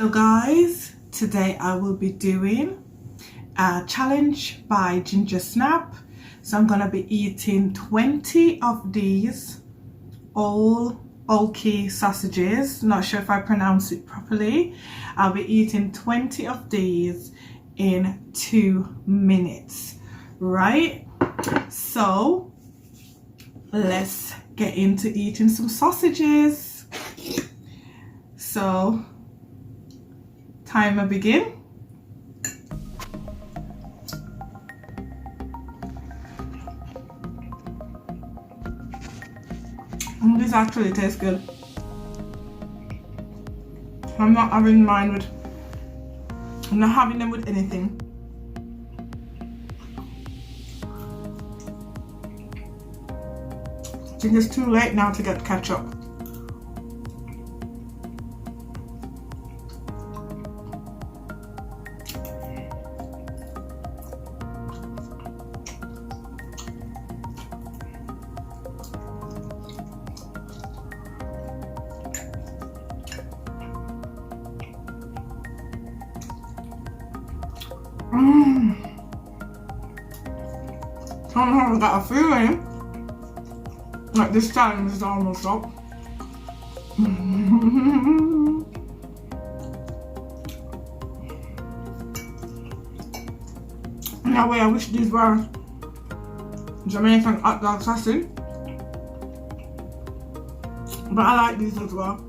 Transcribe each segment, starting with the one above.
So guys, today I will be doing a challenge by Ginger Snap. So I'm gonna be eating 20 of these Ole Smokies Sausages. Not sure if I pronounce it properly. I'll be eating 20 of these in 2 minutes, right? So let's get into eating some sausages. So timer begin. This actually tastes good. I'm not having them with anything. I think it's too late now to get ketchup. I've got a feeling like this challenge is almost up. In a way, I wish these were Jamaican hot dog sausage, but I like these as well.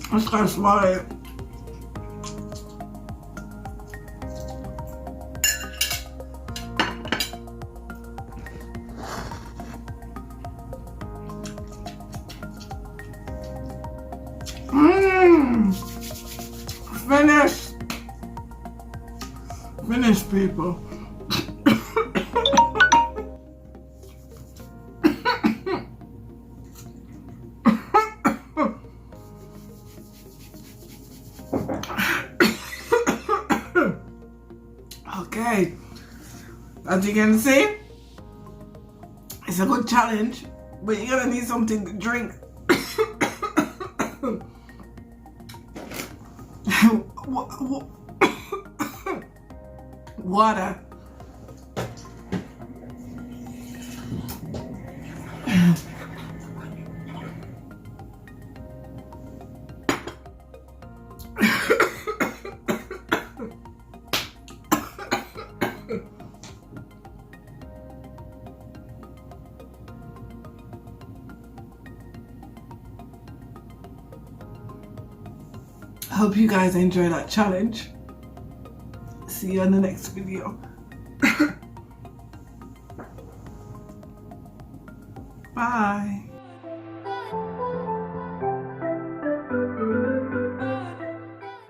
I just gotta swallow it. Finish, people. Okay, as you can see, it's a good challenge, but you're gonna need something to drink. Water. I hope you guys enjoy that challenge. See you in the next video. Bye.